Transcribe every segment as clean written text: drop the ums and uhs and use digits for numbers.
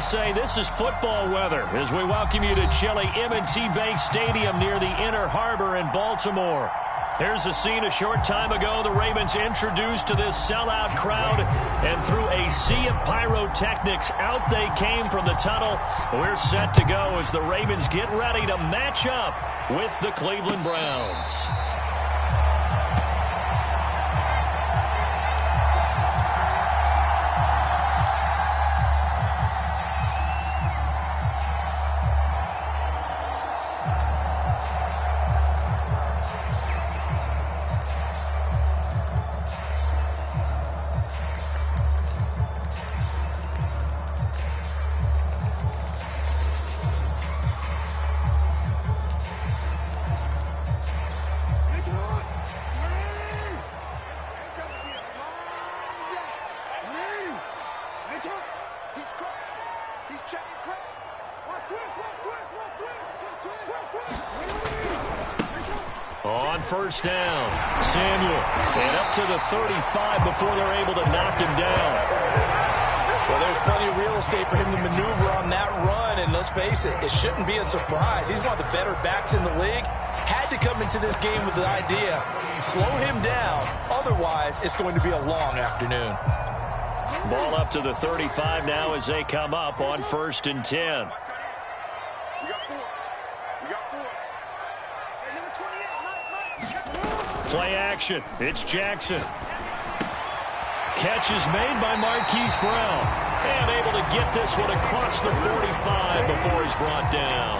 we say this is football weather as we welcome you to chilly M&T Bank Stadium near the Inner Harbor in Baltimore. Here's a scene a short time ago. The Ravens introduced to this sellout crowd, and through a sea of pyrotechnics, out they came from the tunnel. We're set to go as the Ravens get ready to match up with the Cleveland Browns. On first down, Samuel, and up to the 35 before they're able to knock him down. Well, there's plenty of real estate for him to maneuver on that run, and let's face it, it shouldn't be a surprise. He's one of the better backs in the league. Had to come into this game with the idea, slow him down, otherwise it's going to be a long afternoon. Ball up to the 35 now as they come up on 1st and 10. Play action. It's Jackson. Catch is made by Marquise Brown. And able to get this one across the 45 before he's brought down.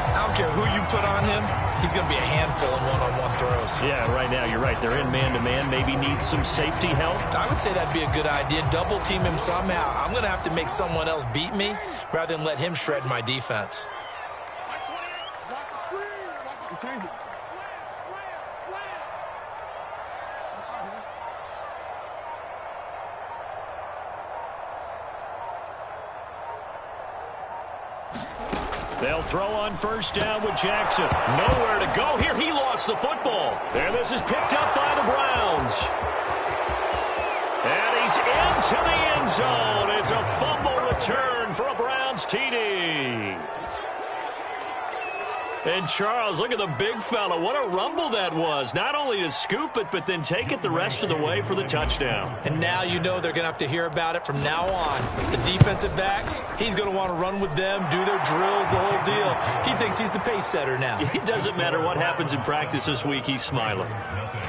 I don't care who you put on him. He's going to be a handful in one-on-one throws. Yeah, right now, you're right. They're in man-to-man. Maybe need some safety help. I would say that'd be a good idea. Double team him somehow. I'm going to have to make someone else beat me rather than let him shred my defense. They'll throw on first down with Jackson. Nowhere to go here. He lost the football. And this is picked up by the Browns. And he's into the end zone. It's a fumble return for a Browns TD. And Charles, look at the big fella. What a rumble that was. Not only to scoop it, but then take it the rest of the way for the touchdown. And now you know they're going to have to hear about it from now on. The defensive backs, he's going to want to run with them, do their drills, the whole deal. He thinks he's the pace setter now. It doesn't matter what happens in practice this week. He's smiling.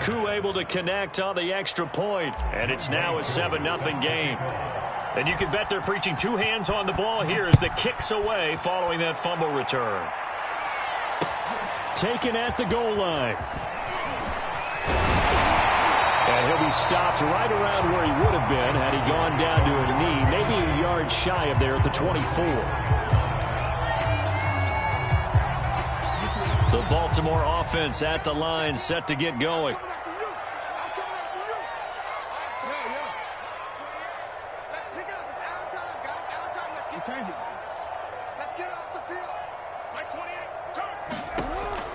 Koo able to connect on the extra point, and it's now a 7-0 game. And you can bet they're preaching two hands on the ball here as the kick's away following that fumble return. Taken at the goal line. And he'll be stopped right around where he would have been had he gone down to a knee, maybe a yard shy of there at the 24. The Baltimore offense at the line, set to get going.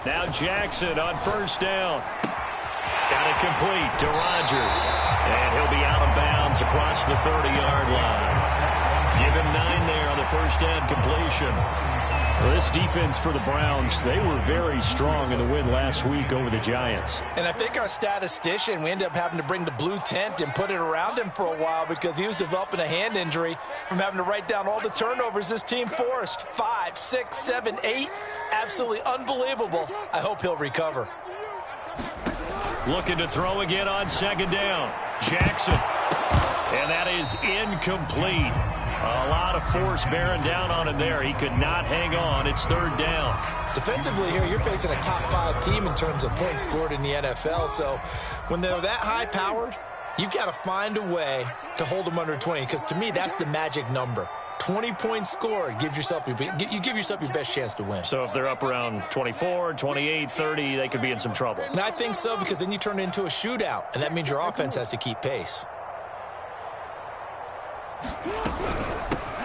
Now Jackson on first down. Got it complete to Rodgers. And he'll be out of bounds across the 30-yard line. Give him 9 there on the first down completion. Well, this defense for the Browns, they were very strong in the win last week over the Giants. And I think our statistician, we ended up having to bring the blue tent and put it around him for a while because he was developing a hand injury from having to write down all the turnovers this team forced. 5, 6, 7, 8. Absolutely unbelievable. I hope he'll recover. Looking to throw again on second down. Jackson. And that is incomplete. A lot of force bearing down on him there. He could not hang on. It's third down. Defensively here, you're facing a top-5 team in terms of points scored in the NFL. So when they're that high-powered, you've got to find a way to hold them under 20. Because to me, that's the magic number. 20 points scored, you give yourself your best chance to win. So if they're up around 24, 28, 30, they could be in some trouble. And I think so, because then you turn it into a shootout, and that means your offense has to keep pace.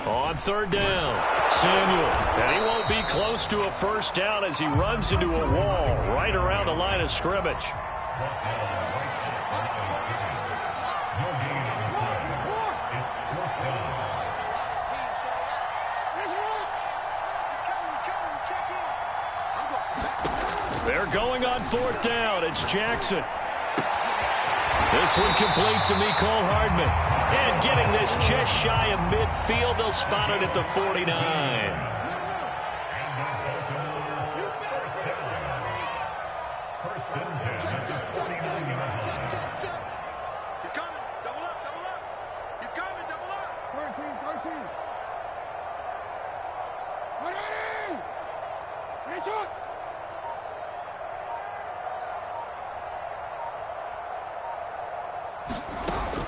On third down, Samuel. And he won't be close to a first down as he runs into a wall right around the line of scrimmage. They're going on 4th down. It's Jackson. This one complete to Mecole Hardman. And getting this just shy of midfield. They'll spot it at the 49.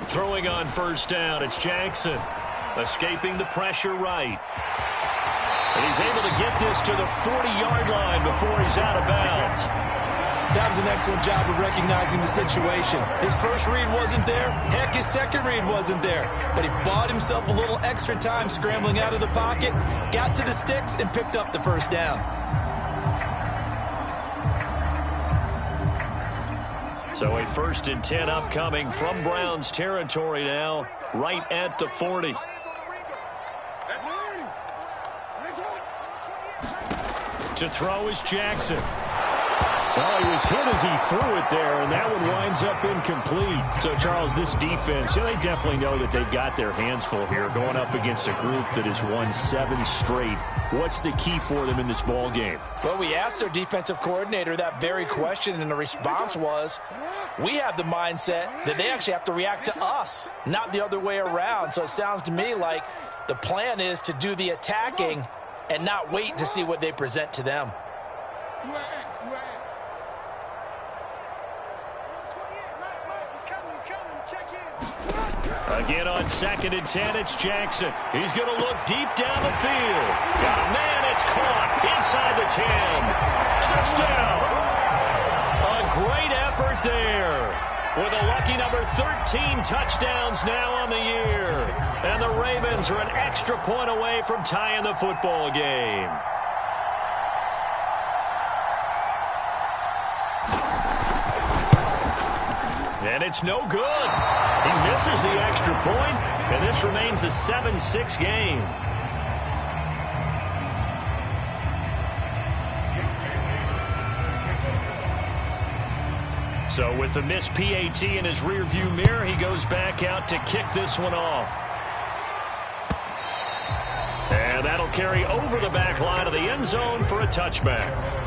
Throwing on 1st down, it's Jackson. Escaping the pressure right. And he's able to get this to the 40-yard line before he's out of bounds. That was an excellent job of recognizing the situation. His first read wasn't there. Heck, his second read wasn't there. But he bought himself a little extra time scrambling out of the pocket, got to the sticks, and picked up the 1st down. So a 1st and 10 upcoming from Browns territory now, right at the 40. To throw is Jackson. Well, he was hit as he threw it there, and that one winds up incomplete. So, Charles, this defense, they definitely know that they've got their hands full here, going up against a group that has won 7 straight. What's the key for them in this ball game? Well, we asked their defensive coordinator that very question, and the response was, we have the mindset that they actually have to react to us, not the other way around. So it sounds to me like the plan is to do the attacking and not wait to see what they present to them. Again on 2nd and 10, it's Jackson. He's going to look deep down the field. Got a man, it's caught inside the 10. Touchdown. A great effort there. With a lucky number 13 touchdowns now on the year. And the Ravens are an extra point away from tying the football game. And it's no good. He misses the extra point, and this remains a 7-6 game. So with the missed PAT in his rearview mirror, he goes back out to kick this one off. And that'll carry over the back line of the end zone for a touchback.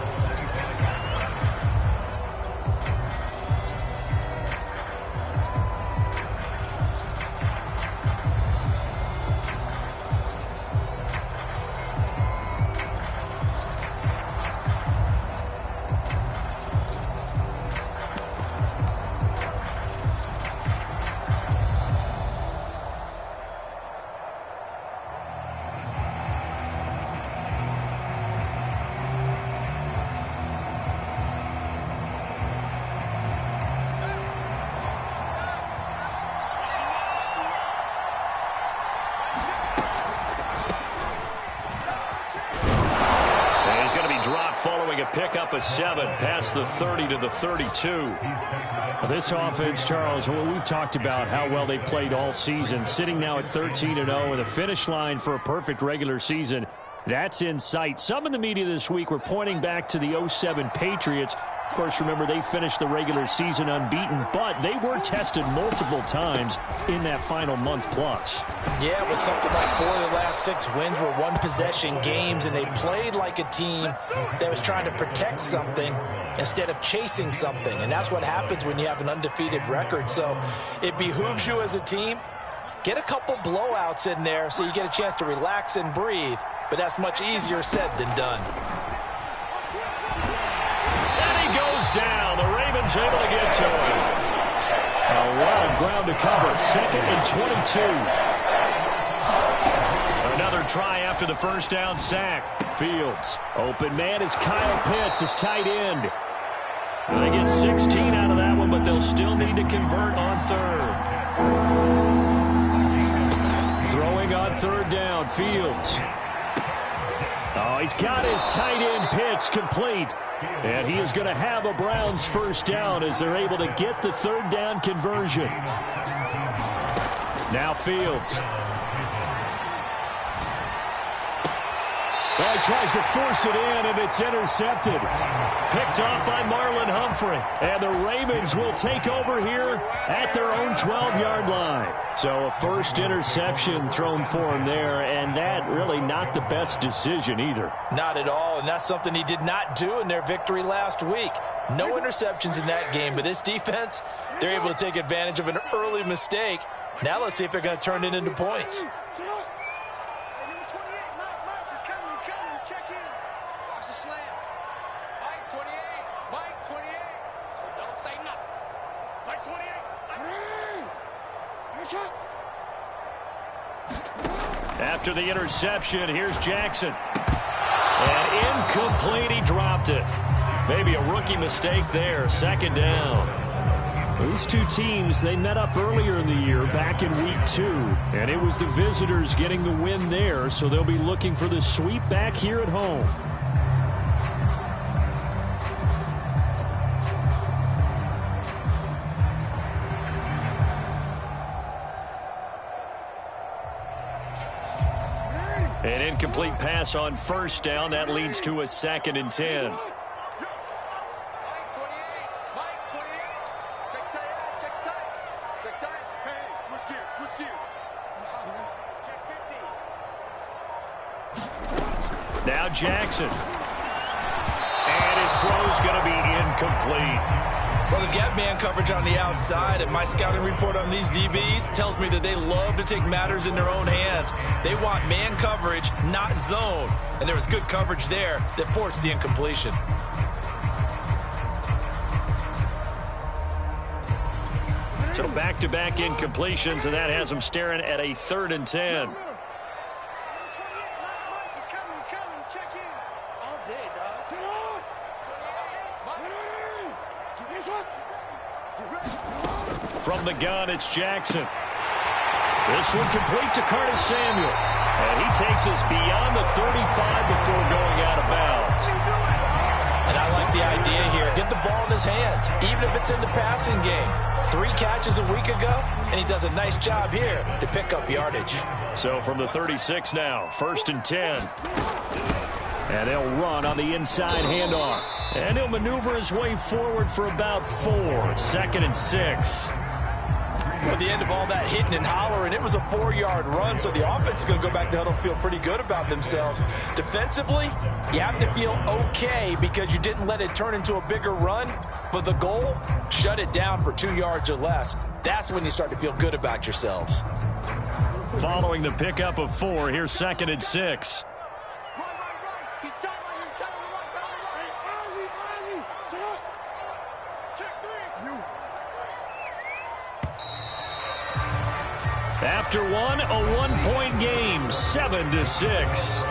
Following a pickup of 7 past the 30 to the 32. Well, this offense, Charles, well, we've talked about how well they played all season, sitting now at 13-0 with a finish line for a perfect regular season. That's in sight. Some in the media this week were pointing back to the 07 Patriots. Of course, remember, they finished the regular season unbeaten, but they were tested multiple times in that final month plus. Yeah, it was something like 4 of the last 6 wins were one-possession games, and they played like a team that was trying to protect something instead of chasing something. And that's what happens when you have an undefeated record. So it behooves you as a team, get a couple blowouts in there so you get a chance to relax and breathe. But that's much easier said than done. Down. The Ravens able to get to him. A lot of ground to cover. 2nd and 22. Another try after the first down sack. Fields. Open man is Kyle Pitts, his tight end. They get 16 out of that one, but they'll still need to convert on 3rd. Throwing on 3rd down. Fields. Oh, he's got his tight end Pitts complete. And he is going to have a Browns first down as they're able to get the 3rd down conversion. Now Fields. Well, he tries to force it in, and it's intercepted. Picked off by Marlon Humphrey. And the Ravens will take over here at their own 12-yard line. So a first interception thrown for him there, and that really not the best decision either. Not at all, and that's something he did not do in their victory last week. No interceptions in that game, but this defense, they're able to take advantage of an early mistake. Now let's see if they're going to turn it into points. After the interception, here's Jackson. And incomplete, he dropped it. Maybe a rookie mistake there, second down. These two teams, they met up earlier in the year, back in week 2. And it was the visitors getting the win there, so they'll be looking for the sweep back here at home. An incomplete pass on first down. That leads to a 2nd and 10. Now Jackson. And his throw's going to be incomplete. Well, they've got man coverage on the outside, and my scouting report on these DBs tells me that they love to take matters in their own hands. They want man coverage, not zone. And there was good coverage there that forced the incompletion. So back-to-back incompletions, and that has them staring at a 3rd and 10. From the gun, it's Jackson. This one complete to Curtis Samuel. And he takes us beyond the 35 before going out of bounds. And I like the idea here. Get the ball in his hands, even if it's in the passing game. 3 catches a week ago, and he does a nice job here to pick up yardage. So from the 36 now, 1st and 10. And they'll run on the inside handoff. And he'll maneuver his way forward for about 4. 2nd and 6. At the end of all that hitting and hollering, it was a 4-yard run, so the offense is going to go back to huddle and feel pretty good about themselves. Defensively, you have to feel okay because you didn't let it turn into a bigger run, but the goal, shut it down for 2 yards or less. That's when you start to feel good about yourselves. Following the pickup of 4, here's 2nd and 6. After one, a 1-point game, 7-6.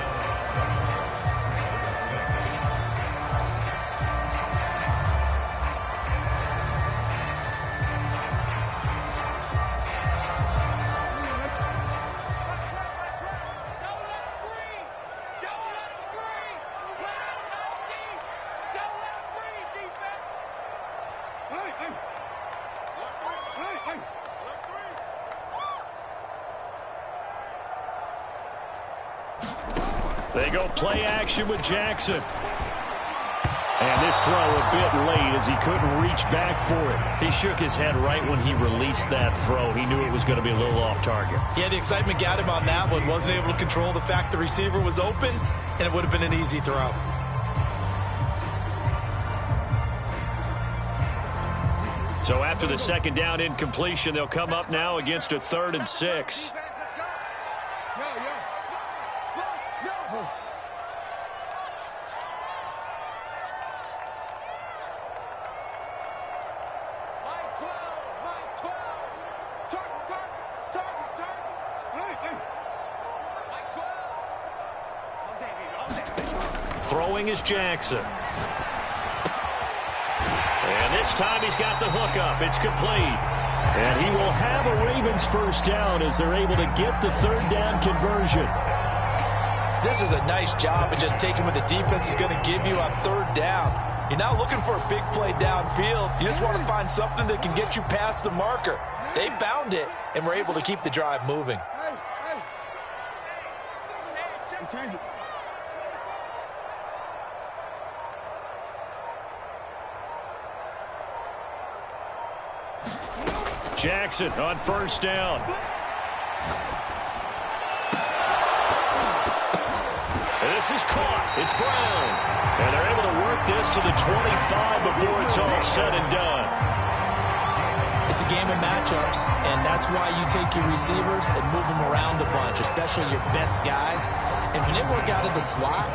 They go play action with Jackson. And this throw a bit late as he couldn't reach back for it. He shook his head right when he released that throw. He knew it was going to be a little off target. Yeah, the excitement got him on that one. Wasn't able to control the fact the receiver was open, and it would have been an easy throw. So after the 2nd down incompletion, they'll come up now against a 3rd and 6. Throwing is Jackson. And this time he's got the hook up. It's complete. And he will have a Ravens first down as they're able to get the 3rd down conversion. This is a nice job of just taking what the defense is going to give you on 3rd down. You're not looking for a big play downfield. You just want to find something that can get you past the marker. They found it and were able to keep the drive moving. Jackson on first down. And this is caught. It's Brown. And they're able to work this to the 25 before it's all said and done. It's a game of matchups, and that's why you take your receivers and move them around a bunch, especially your best guys. And when they work out of the slot,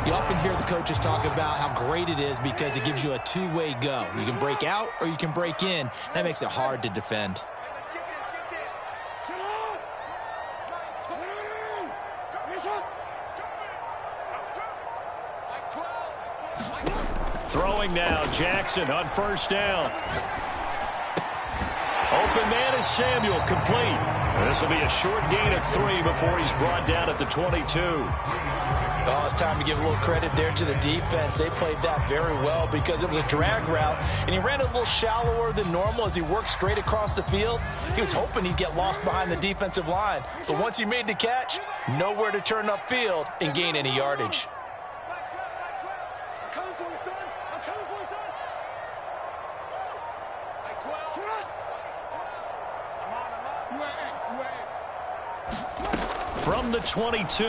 you often hear the coaches talk about how great it is because it gives you a two-way go. You can break out or you can break in. That makes it hard to defend. Throwing now, Jackson on first down. Open man is Samuel, complete. This will be a short gain of 3 before he's brought down at the 22. Oh, it's time to give a little credit there to the defense. They played that very well because it was a drag route, and he ran a little shallower than normal as he worked straight across the field. He was hoping he'd get lost behind the defensive line, but once he made the catch, nowhere to turn upfield and gain any yardage. From the 22,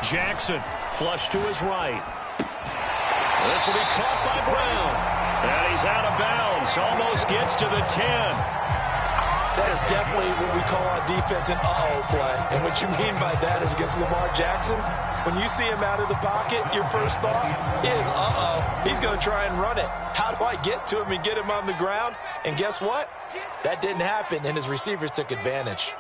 Jackson flush to his right. This will be caught by Brown. And he's out of bounds. Almost gets to the 10. That is definitely what we call on defense an uh-oh play. And what you mean by that is against Lamar Jackson, when you see him out of the pocket, your first thought is, uh-oh, he's going to try and run it. How do I get to him and get him on the ground? And guess what? That didn't happen, and his receivers took advantage.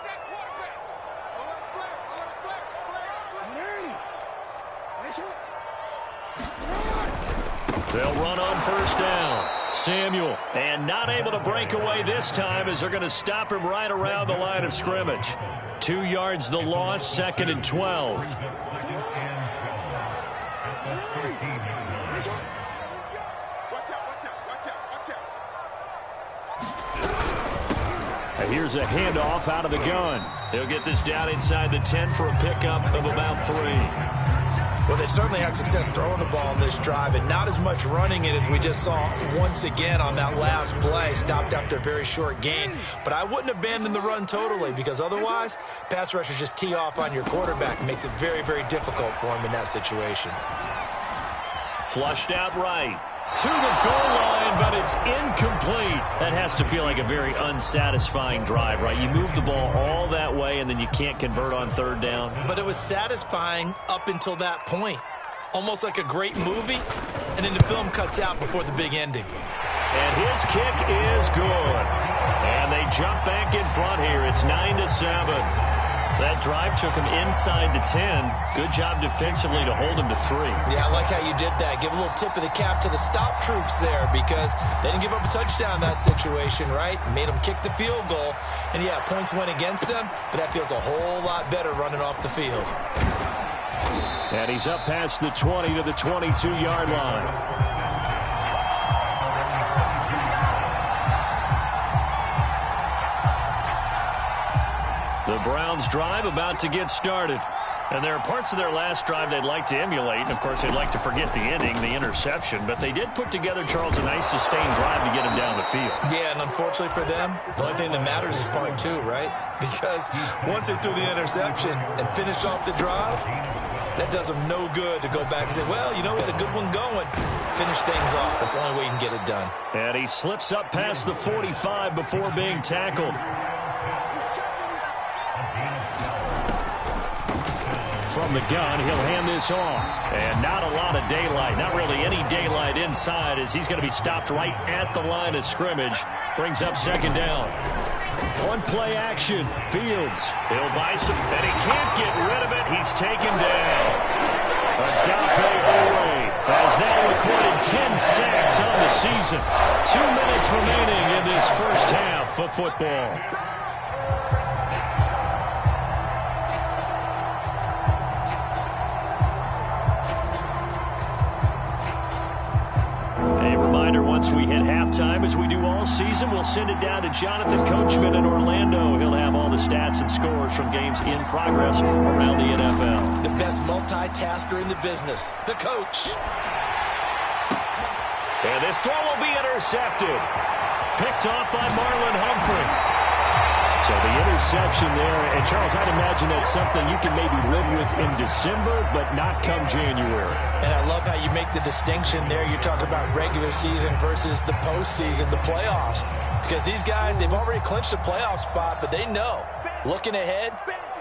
They'll run on first down. Samuel, and not able to break away this time as they're going to stop him right around the line of scrimmage. 2 yards the loss, 2nd and 12. Here's a handoff out of the gun. He'll get this down inside the 10 for a pickup of about 3. Well, they certainly had success throwing the ball in this drive, and not as much running it as we just saw once again on that last play. Stopped after a very short gain. But I wouldn't abandon the run totally, because otherwise, pass rushers just tee off on your quarterback. Makes it very, very difficult for him in that situation. Flushed out right. To the goal line, but it's incomplete. That has to feel like a very unsatisfying drive, right? You move the ball all that way, and then you can't convert on third down. But it was satisfying up until that point. Almost like a great movie, and then the film cuts out before the big ending. And his kick is good. And they jump back in front here. It's 9-7. That drive took him inside the 10. Good job defensively to hold him to 3. Yeah, I like how you did that. Give a little tip of the cap to the stop troops there because they didn't give up a touchdown in that situation, right? Made them kick the field goal. And, yeah, points went against them, but that feels a whole lot better running off the field. And he's up past the 20 to the 22-yard line. The Browns drive about to get started. And there are parts of their last drive they'd like to emulate. And, of course, they'd like to forget the ending, the interception. But they did put together, Charles, a nice sustained drive to get him down the field. Yeah, and unfortunately for them, the only thing that matters is part 2, right? Because once they threw the interception and finished off the drive, that does them no good to go back and say, well, you know, we had a good one going. Finish things off. That's the only way you can get it done. And he slips up past the 45 before being tackled. From the gun, he'll hand this off. And not a lot of daylight, not really any daylight inside as he's going to be stopped right at the line of scrimmage. Brings up 2nd down. One play action. Fields. He'll buy some, and he can't get rid of it. He's taken down. Adafe Owe has now recorded 10 sacks on the season. 2 minutes remaining in this first half of football. Once we hit halftime, as we do all season, we'll send it down to Jonathan Coachman in Orlando. He'll have all the stats and scores from games in progress around the NFL. The best multitasker in the business, the coach. And this throw will be intercepted. Picked off by Marlon Humphrey. So the interception there, and Charles, I'd imagine that's something you can maybe live with in December, but not come January. And I love how you make the distinction there. You're talking about regular season versus the postseason, the playoffs. Because these guys, they've already clinched a playoff spot, but they know, looking ahead,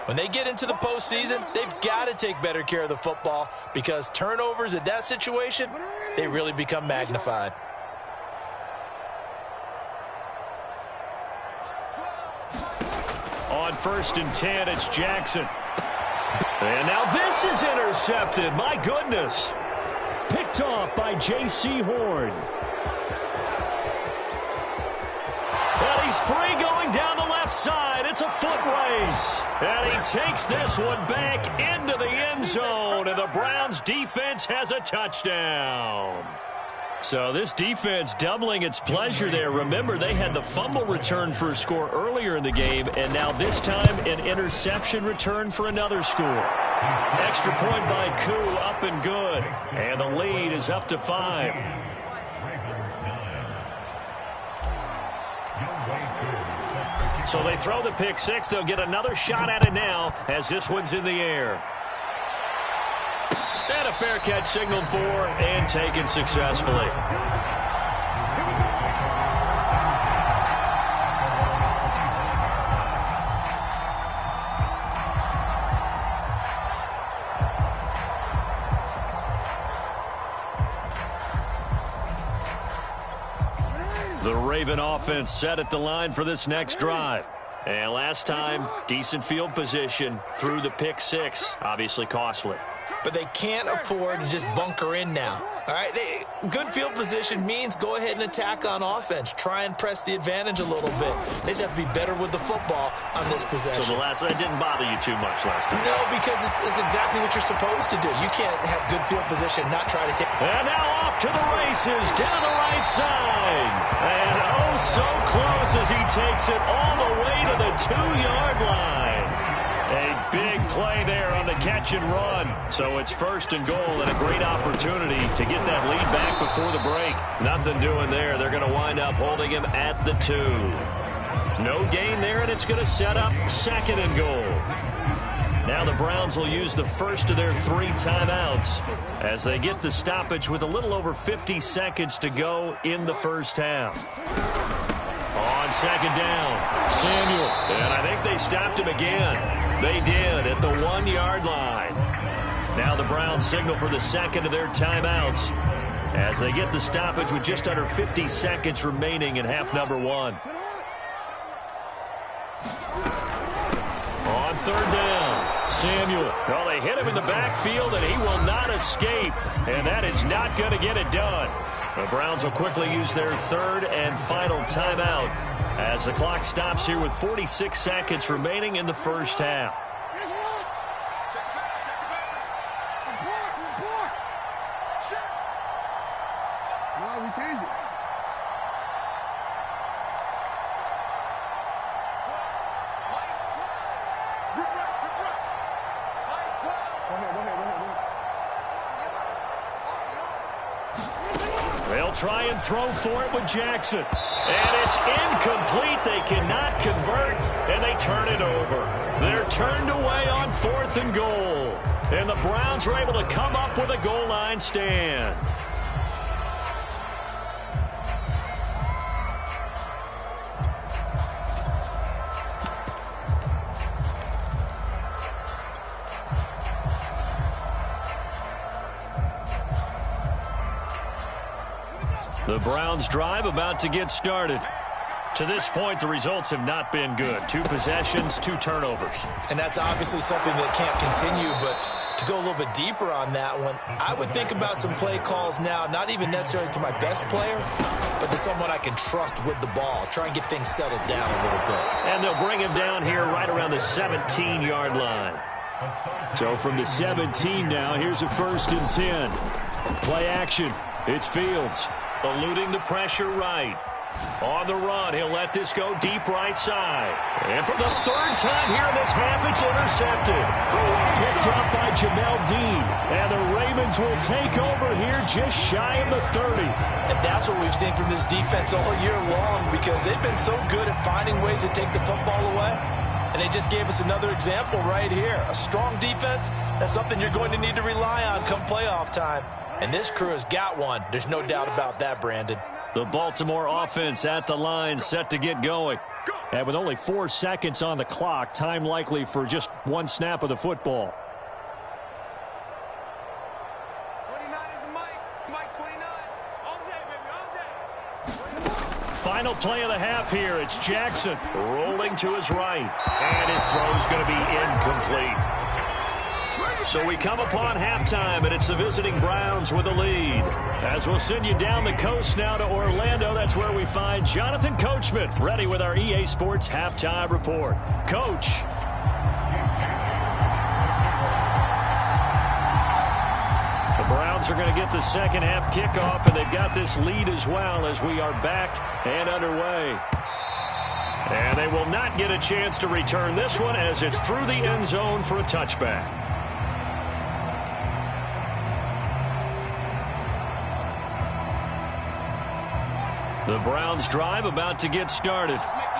when they get into the postseason, they've got to take better care of the football because turnovers in that situation, they really become magnified. On 1st and 10, it's Jackson. And now this is intercepted. My goodness. Picked off by J.C. Horn. And he's free going down the left side. It's a foot race. And he takes this one back into the end zone. And the Browns defense has a touchdown. So this defense doubling its pleasure there. Remember, they had the fumble return for a score earlier in the game, and now this time an interception return for another score. Extra point by Koo, up and good. And the lead is up to 5. So they throw the pick six. They'll get another shot at it now as this one's in the air. And a fair catch signaled for and taken successfully. The Raven offense set at the line for this next drive. And last time, decent field position through the pick six. Obviously costly. But they can't afford to just bunker in now. All right, good field position means go ahead and attack on offense. Try and press the advantage a little bit. They just have to be better with the football on this possession. So the last one didn't bother you too much last time? No, because it's exactly what you're supposed to do. You can't have good field position, not try to take. And now off to the races, down the right side. And oh, so close as he takes it all the way to the 2-yard line. A big play there on the catch and run. So it's 1st and goal and a great opportunity to get that lead back before the break. Nothing doing there. They're going to wind up holding him at the 2. No gain there, and it's going to set up 2nd and goal. Now the Browns will use the first of their 3 timeouts as they get the stoppage with a little over 50 seconds to go in the first half. On 2nd down, Samuel. And I think they stopped him again. They did at the 1-yard line. Now the Browns signal for the 2nd of their timeouts as they get the stoppage with just under 50 seconds remaining in half number 1. On 3rd down, Samuel. Well, they hit him in the backfield, and he will not escape. And that is not going to get it done. The Browns will quickly use their 3rd and final timeout as the clock stops here with 46 seconds remaining in the first half. No, we changed it. They'll try and throw for it with Jackson. And it's incomplete. They cannot convert, and they turn it over. They're turned away on 4th and goal. And the Browns are able to come up with a goal line stand. The Browns drive about to get started. To this point, the results have not been good. 2 possessions, 2 turnovers. And that's obviously something that can't continue, but to go a little bit deeper on that one, I would think about some play calls now, not even necessarily to my best player, but to someone I can trust with the ball. Try and get things settled down a little bit. And they'll bring him down here right around the 17-yard line. So from the 17 now, here's a 1st and 10. Play action. It's Fields. Eluding the pressure right. On the run, he'll let this go deep right side. And for the third time here in this half, it's intercepted. Picked up by Jamel Dean. And the Ravens will take over here just shy of the 30. And that's what we've seen from this defense all year long, because they've been so good at finding ways to take the football away. And they just gave us another example right here. A strong defense, that's something you're going to need to rely on come playoff time. And this crew has got one. There's no doubt about that, Brandon. The Baltimore offense at the line, set to get going. And with only 4 seconds on the clock, time likely for just one snap of the football. 29 is Mike 29. All day, baby, all day. Final play of the half here. It's Jackson rolling to his right. And his throw's going to be incomplete. So we come upon halftime, and it's the visiting Browns with a lead. As we'll send you down the coast now to Orlando, that's where we find Jonathan Coachman, ready with our EA Sports Halftime Report. Coach. The Browns are going to get the second half kickoff, and they've got this lead as well as we are back and underway. And they will not get a chance to return this one as it's through the end zone for a touchback. The Browns drive about to get started.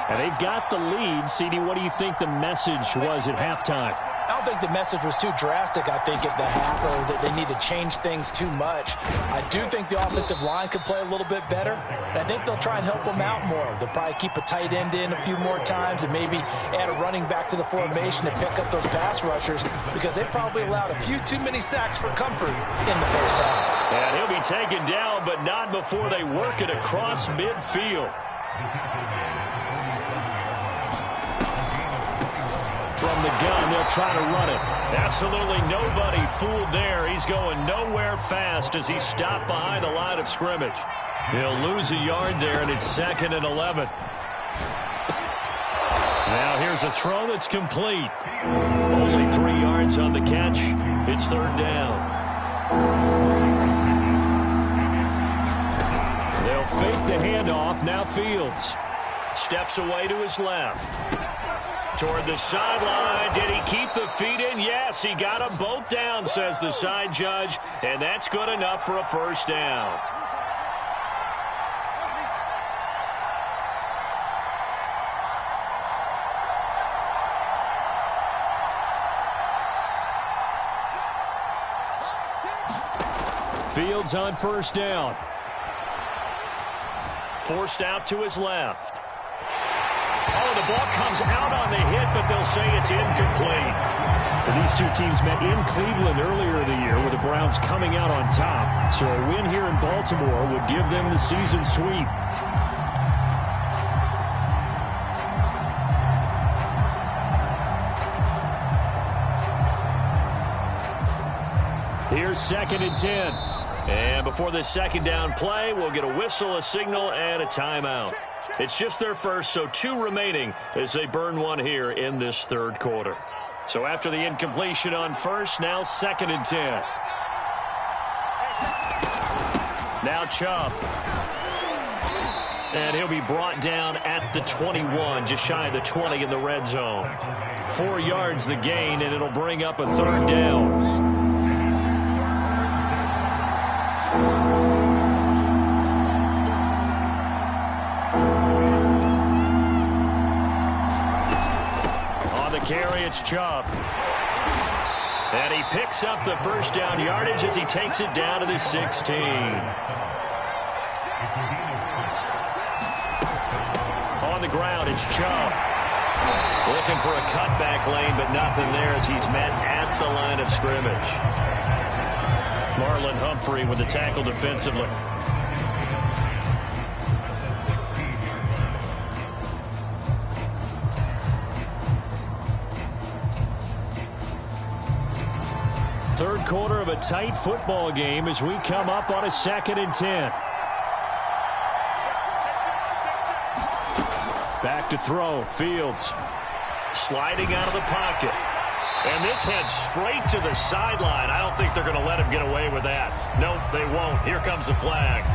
And they've got the lead. CD, what do you think the message was at halftime? I don't think the message was too drastic, I think, at the half, or that they need to change things too much. I do think the offensive line could play a little bit better. And I think they'll try and help them out more. They'll probably keep a tight end in a few more times and maybe add a running back to the formation to pick up those pass rushers, because they probably allowed a few too many sacks for comfort in the first half. And he'll be taken down, but not before they work it across midfield. From the gun, they'll try to run it. Absolutely nobody fooled there. He's going nowhere fast as he's stopped behind the line of scrimmage. He'll lose a yard there, and it's 2nd and 11. Now here's a throw that's complete. Only 3 yards on the catch. It's 3rd down. They'll fake the handoff. Now Fields steps away to his left. Toward the sideline. Did he keep the feet in? Yes, he got them both down, says the side judge, and that's good enough for a first down. Fields on first down. Forced out to his left. Oh, the ball comes out on the hit, but they'll say it's incomplete. And these two teams met in Cleveland earlier in the year with the Browns coming out on top. So a win here in Baltimore would give them the season sweep. Here's 2nd and 10. And before this second down play, we'll get a whistle, a signal, and a timeout. It's just their first, so 2 remaining as they burn one here in this 3rd quarter. So after the incompletion on first, now 2nd and 10. Now Chubb. And he'll be brought down at the 21, just shy of the 20 in the red zone. 4 yards the gain, and it'll bring up a 3rd down. Carry, it's Chubb. And he picks up the first down yardage as he takes it down to the 16. On the ground, it's Chubb. Looking for a cutback lane, but nothing there as he's met at the line of scrimmage. Marlon Humphrey with the tackle defensively. Third quarter of a tight football game as we come up on a 2nd and 10. Back to throw. Fields sliding out of the pocket. And this heads straight to the sideline. I don't think they're going to let him get away with that. Nope, they won't. Here comes the flag.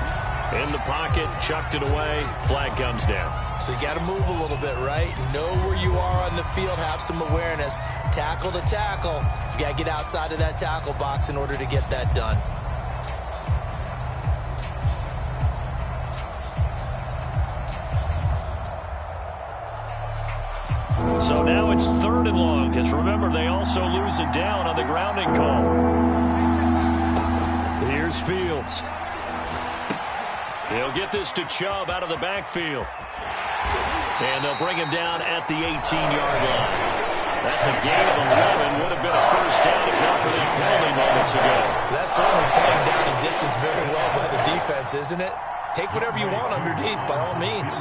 In the pocket, chucked it away. Flag comes down. So you got to move a little bit, right? Know where you are on the field. Have some awareness. Tackle to tackle. You got to get outside of that tackle box in order to get that done. So now it's 3rd and long, because remember, they also lose it down on the grounding call. Here's Fields. They'll get this to Chubb out of the backfield. And they'll bring him down at the 18-yard line. That's a gain of 11. Would have been a first down if not for that penalty moments ago. That's certainly playing down in distance very well by the defense, isn't it? Take whatever you want underneath, by all means.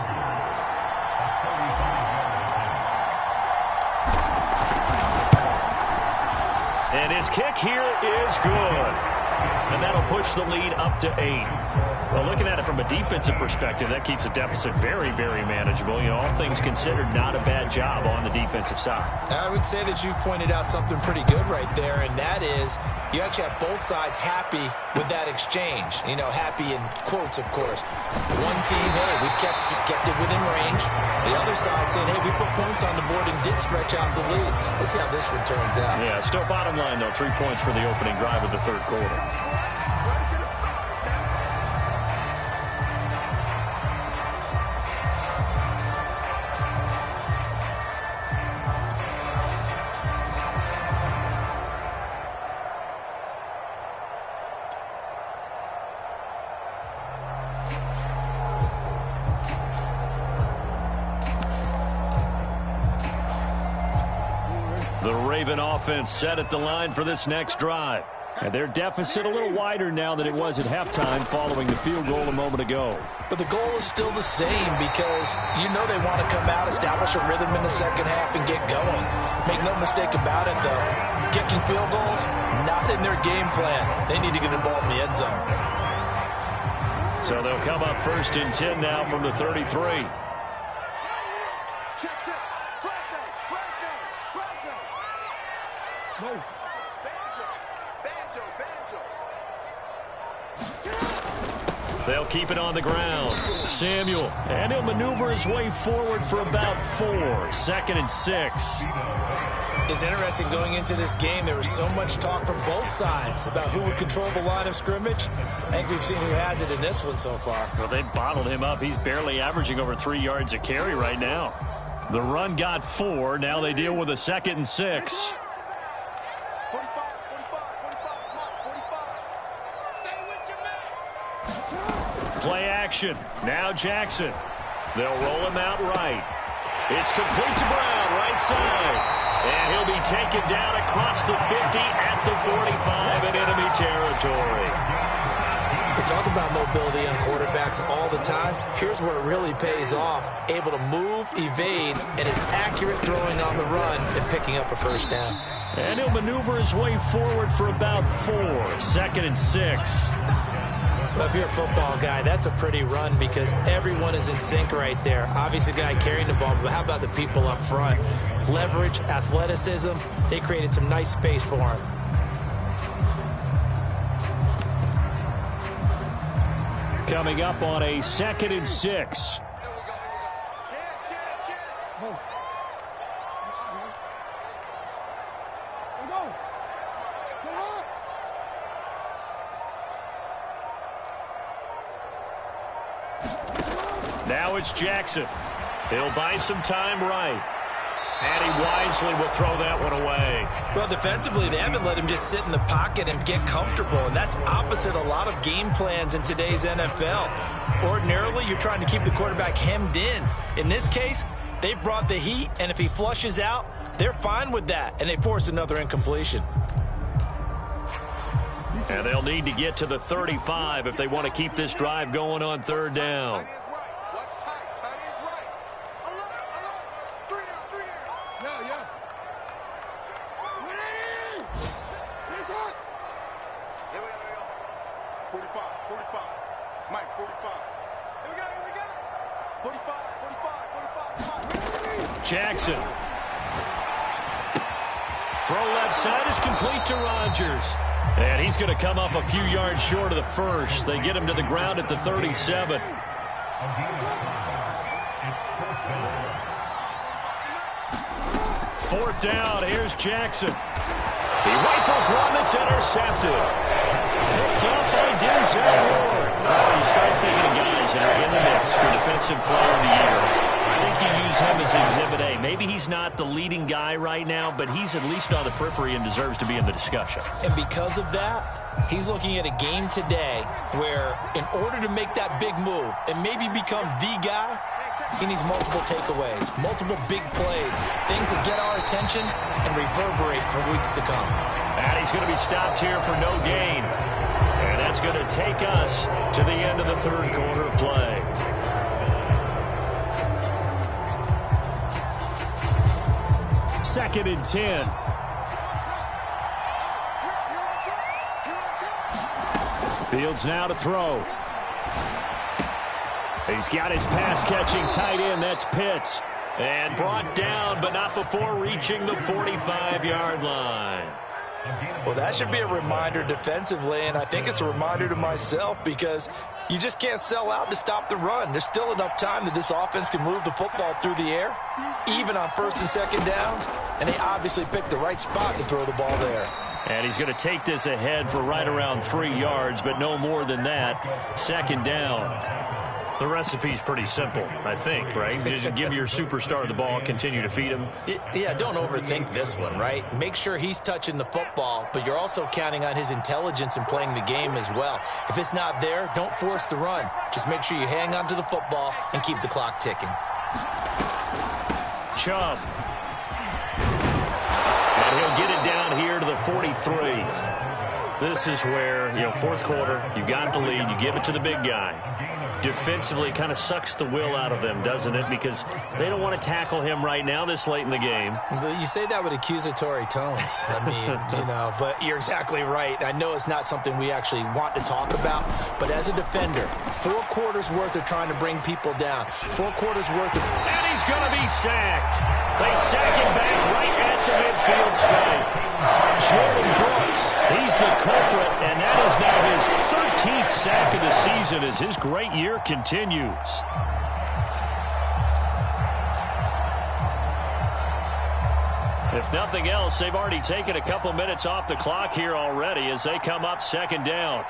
And his kick here is good. And that'll push the lead up to 8. Well, looking at it from a defensive perspective, that keeps the deficit very, very manageable. You know, all things considered, not a bad job on the defensive side. I would say that you've pointed out something pretty good right there, and that is you actually have both sides happy with that exchange. You know, happy in quotes, of course. One team, hey, we've kept it within range. The other side saying, hey, we put points on the board and did stretch out the lead. Let's see how this one turns out. Yeah, still bottom line, though, 3 points for the opening drive of the 3rd quarter. The Raven offense set at the line for this next drive. And their deficit a little wider now than it was at halftime following the field goal a moment ago. But the goal is still the same because you know they want to come out, establish a rhythm in the second half, and get going. Make no mistake about it, though. Kicking field goals, not in their game plan. They need to get the ball in the end zone. So they'll come up 1st and 10 now from the 33. They'll keep it on the ground. Samuel, and he'll maneuver his way forward for about 4. 2nd and 6. It's interesting going into this game. There was so much talk from both sides about who would control the line of scrimmage. I think we've seen who has it in this one so far. Well, they bottled him up. He's barely averaging over 3 yards a carry right now. The run got 4. Now they deal with a 2nd and 6. Play action. Now Jackson. They'll roll him out right. It's complete to Brown, right side. And he'll be taken down across the 50 at the 45 in enemy territory. We talk about mobility on quarterbacks all the time. Here's where it really pays off. Able to move, evade, and is accurate throwing on the run and picking up a first down. And he'll maneuver his way forward for about 4. 2nd and 6. Well, if you're a football guy, that's a pretty run because everyone is in sync right there. Obviously, the guy carrying the ball, but how about the people up front? Leverage, athleticism, they created some nice space for him. Coming up on a 2nd and 6. Now it's Jackson. He'll buy some time right. And he wisely will throw that one away. Well, defensively, they haven't let him just sit in the pocket and get comfortable, and that's opposite a lot of game plans in today's NFL. Ordinarily, you're trying to keep the quarterback hemmed in. In this case, they've brought the heat, and if he flushes out, they're fine with that, and they force another incompletion. And they'll need to get to the 35 if they want to keep this drive going on 3rd down. Jackson. Throw left side is complete to Rodgers. And he's going to come up a few yards short of the first. They get him to the ground at the 37. Fourth down. Here's Jackson. He rifles one that's intercepted. Picked up by Denzel Ward. You start thinking of guys that are in the mix for Defensive Player of the Year. I think you use him as Exhibit A. Maybe he's not the leading guy right now, but he's at least on the periphery and deserves to be in the discussion. And because of that, he's looking at a game today where in order to make that big move and maybe become the guy, he needs multiple takeaways, multiple big plays, things that get our attention and reverberate for weeks to come. And he's going to be stopped here for no gain. And that's going to take us to the end of the third quarter of play. Second and 10. Fields now to throw. He's got his pass-catching tight end. That's Pitts. And brought down, but not before reaching the 45-yard line. Well, that should be a reminder defensively, and I think it's a reminder to myself because you just can't sell out to stop the run. There's still enough time that this offense can move the football through the air, even on first and second downs, and they obviously picked the right spot to throw the ball there. And he's going to take this ahead for right around 3 yards, but no more than that. Second down. The recipe's pretty simple, I think, right? Just give your superstar the ball, continue to feed him. Yeah, don't overthink this one, right? Make sure he's touching the football, but you're also counting on his intelligence in playing the game as well. If it's not there, don't force the run. Just make sure you hang on to the football and keep the clock ticking. Chubb. And he'll get it down here to the 43. This is where, fourth quarter, you got the lead, you give it to the big guy. Defensively, kind of sucks the will out of them, doesn't it? Because they don't want to tackle him right now this late in the game. But you say that with accusatory tones. I mean, but you're exactly right. I know it's not something we actually want to talk about, but as a defender, 4 quarters worth of trying to bring people down. 4 quarters worth of... And he's going to be sacked. They sack him back right at the midfield stripe. Jordan Brooks, he's the culprit, and that is now his 13th sack of the season as his great year continues. If nothing else, they've already taken a couple minutes off the clock here already as they come up second down.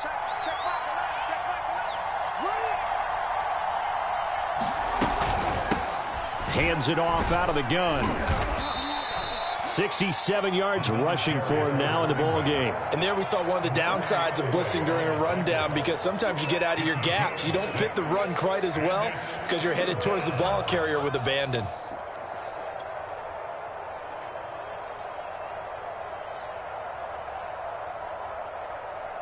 Hands it off out of the gun. 67 yards rushing for him now in the ball game. And there we saw one of the downsides of blitzing during a rundown because sometimes you get out of your gaps. You don't fit the run quite as well because you're headed towards the ball carrier with abandon.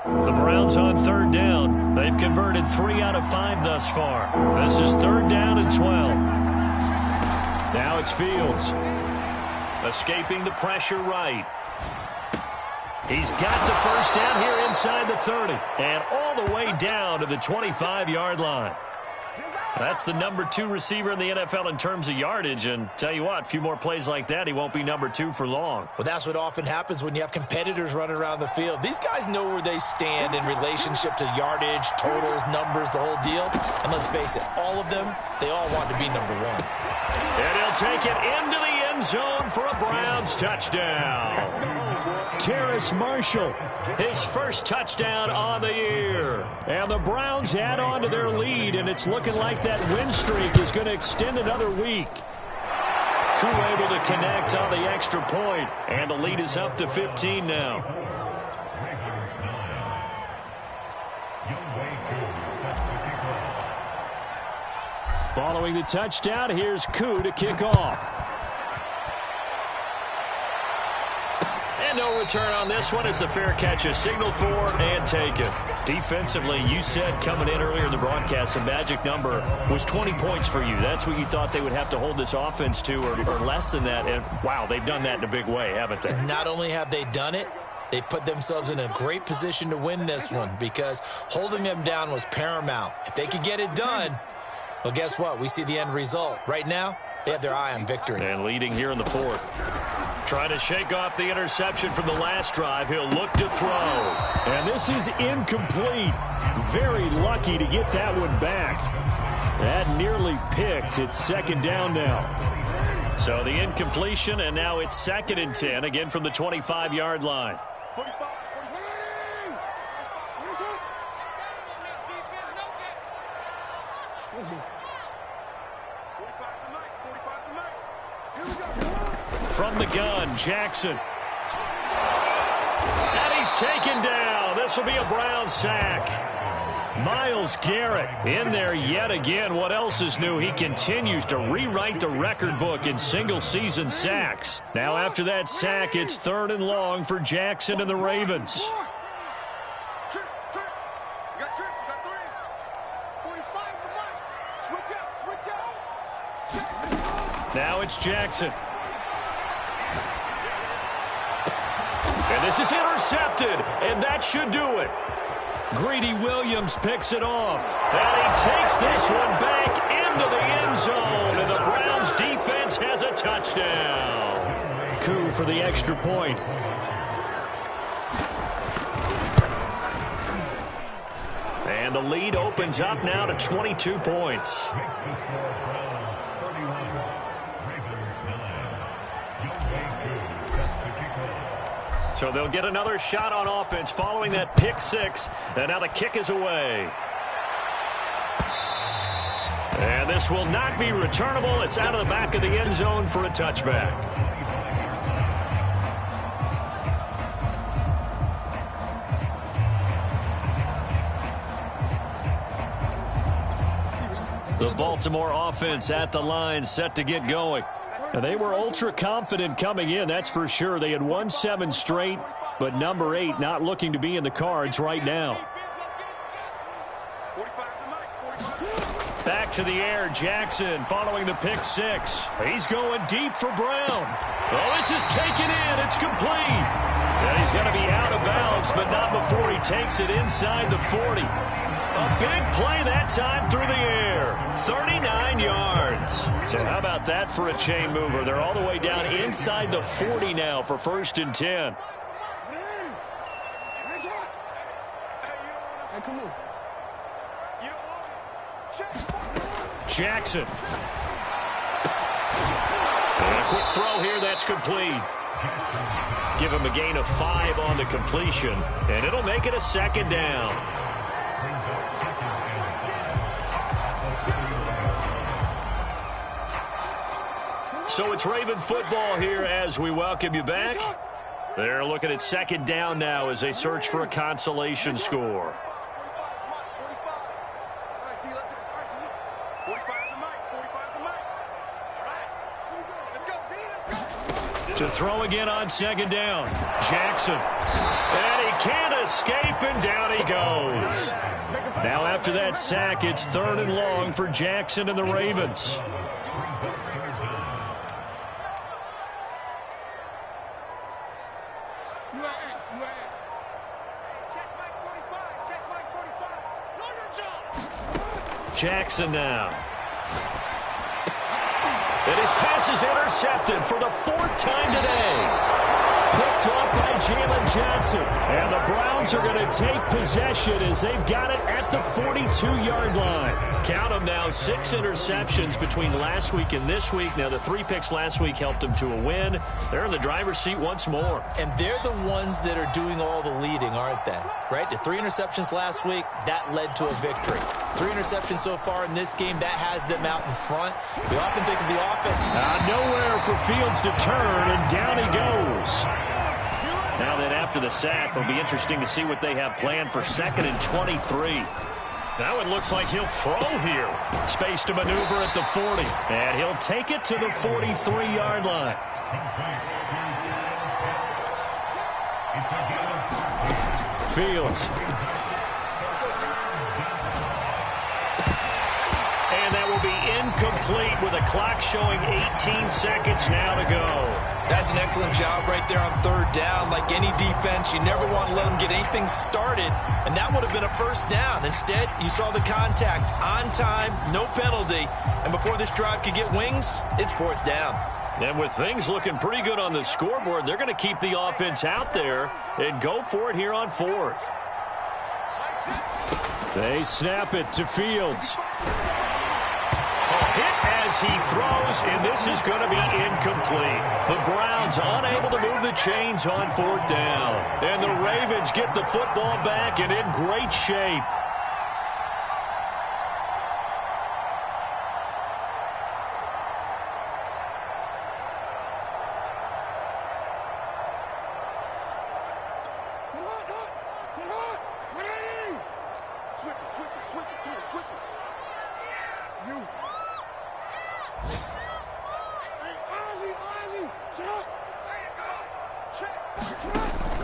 The Browns on third down. They've converted 3 out of 5 thus far. This is third down and 12. Now it's Fields. Escaping the pressure right. He's got the first down here inside the 30. And all the way down to the 25-yard line. That's the number 2 receiver in the NFL in terms of yardage. And tell you what, a few more plays like that, he won't be number 2 for long. Well, that's what often happens when you have competitors running around the field. These guys know where they stand in relationship to yardage, totals, numbers, the whole deal. And let's face it, all of them, they all want to be number 1. And he'll take it into the end zone for a Browns touchdown. Terrace Marshall, his first touchdown on the year. And the Browns add on to their lead, and it's looking like that win streak is going to extend another week. True able to connect on the extra point, and the lead is up to 15 now. Following the touchdown, here's Koo to kick off. And no return on this one as the fair catch is signaled for and taken. Defensively, you said coming in earlier in the broadcast, the magic number was 20 points for you. That's what you thought they would have to hold this offense to or less than that. And, wow, they've done that in a big way, haven't they? Not only have they done it, they put themselves in a great position to win this one because holding them down was paramount. If they could get it done, well, guess what? We see the end result. Right now, they have their eye on victory. And leading here in the fourth. Trying to shake off the interception from the last drive. He'll look to throw. And this is incomplete. Very lucky to get that one back. That nearly picked. It's second down now. So the incompletion, and now it's 2nd and 10, again from the 25-yard line. 45. From the gun, Jackson. And he's taken down. This will be a Brown sack. Myles Garrett in there yet again. What else is new? He continues to rewrite the record book in single-season sacks. Now after that sack, it's 3rd and long for Jackson and the Ravens. Now it's Jackson. And this is intercepted, and that should do it. Greedy Williams picks it off, and he takes this one back into the end zone, and the Browns defense has a touchdown. Coup for the extra point. And the lead opens up now to 22 points. So they'll get another shot on offense following that pick six. And now the kick is away. And this will not be returnable. It's out of the back of the end zone for a touchback. The Baltimore offense at the line, set to get going. They were ultra confident coming in, that's for sure. They had won 7 straight, but number 8 not looking to be in the cards right now. Back to the air, Jackson following the pick six. He's going deep for Brown. Oh, this is taken in. It's complete. And he's going to be out of bounds, but not before he takes it inside the 40. A big play that time through the air. 39 yards. So how about that for a chain mover? They're all the way down inside the 40 now for 1st and 10. Jackson. And a quick throw here, that's complete. Give him a gain of 5 on the completion, and it'll make it a 2nd down. So it's Raven football here as we welcome you back. They're looking at 2nd down now as they search for a consolation score. To throw again on 2nd down. Jackson. And he can't escape, and down he goes. Now after that sack, it's 3rd and long for Jackson and the Ravens. Jackson now. And his pass is intercepted for the 4th time today. Picked off by Jalen Johnson. And the Browns are going to take possession as they've got it at the 42-yard line. Count them now, 6 interceptions between last week and this week. Now, the 3 picks last week helped them to a win. They're in the driver's seat once more. And they're the ones that are doing all the leading, aren't they? Right? The 3 interceptions last week, that led to a victory. 3 interceptions so far in this game, that has them out in front. We often think of the offense. Nowhere for Fields to turn, and down he goes. Now then, after the sack, it'll be interesting to see what they have planned for 2nd and 23. Now it looks like he'll throw here. Space to maneuver at the 40. And he'll take it to the 43-yard line. Fields. And that will be incomplete with a clock showing 18 seconds now to go. That's an excellent job right there on 3rd down. Like any defense, you never want to let them get anything started, and that would have been a 1st down. Instead, you saw the contact on time, no penalty, and before this drive could get wings, it's 4th down. And with things looking pretty good on the scoreboard, they're going to keep the offense out there and go for it here on 4th. They snap it to Fields. A hit as he throws, and this is going to be incomplete. The Browns unable to move the chains on 4th down. And the Ravens get the football back and in great shape.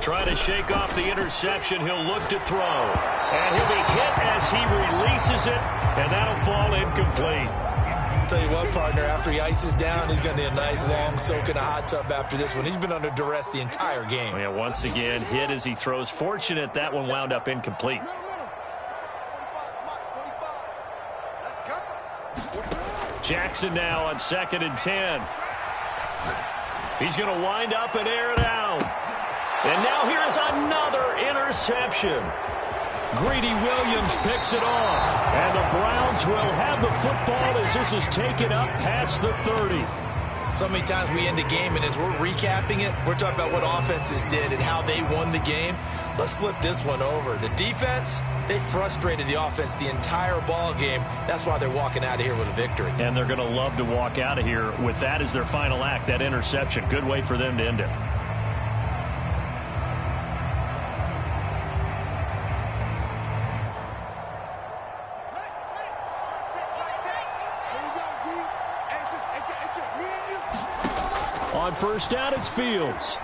Trying to shake off the interception. He'll look to throw. And he'll be hit as he releases it, and that'll fall incomplete. I'll tell you what, partner, after he ices down, he's going to need a nice long soak in a hot tub after this one. He's been under duress the entire game. Yeah, once again, hit as he throws. Fortunate that one wound up incomplete. Jackson now on 2nd and 10. He's going to wind up and air it out. And now here's another interception. Greedy Williams picks it off. And the Browns will have the football as this is taken up past the 30. So many times we end a game, and as we're recapping it, we're talking about what offenses did and how they won the game. Let's flip this one over. The defense, they frustrated the offense the entire ball game. That's why they're walking out of here with a victory. And they're going to love to walk out of here with that as their final act, that interception. Good way for them to end it. On 1st down, it's Fields.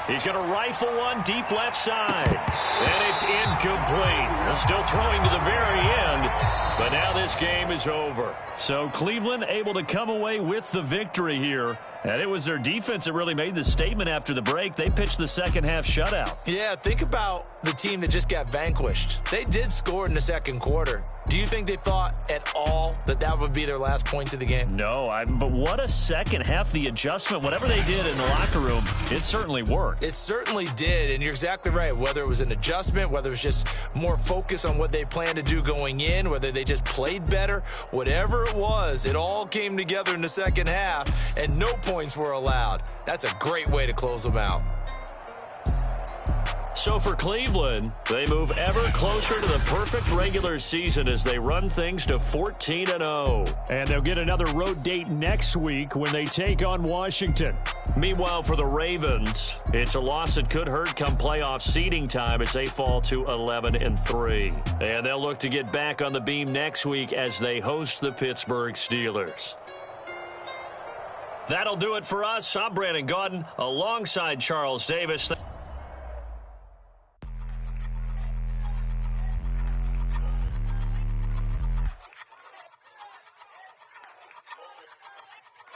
He's going to rifle one deep left side. And it's incomplete. Still throwing to the very end. But now this game is over. So Cleveland able to come away with the victory here. And it was their defense that really made the statement after the break. They pitched the second half shutout. Yeah, think about the team that just got vanquished. They did score in the second quarter. Do you think they thought at all that that would be their last points of the game? No, but what a second half. The adjustment, whatever they did in the locker room, it certainly worked. It certainly did, and you're exactly right. Whether it was an adjustment, whether it was just more focus on what they planned to do going in, whether they just played better, whatever it was, it all came together in the second half, and no points were allowed. That's a great way to close them out. So for Cleveland, they move ever closer to the perfect regular season as they run things to 14-0. And they'll get another road date next week when they take on Washington. Meanwhile, for the Ravens, it's a loss that could hurt come playoff seeding time as they fall to 11-3. And they'll look to get back on the beam next week as they host the Pittsburgh Steelers. That'll do it for us. I'm Brandon Gaudin alongside Charles Davis.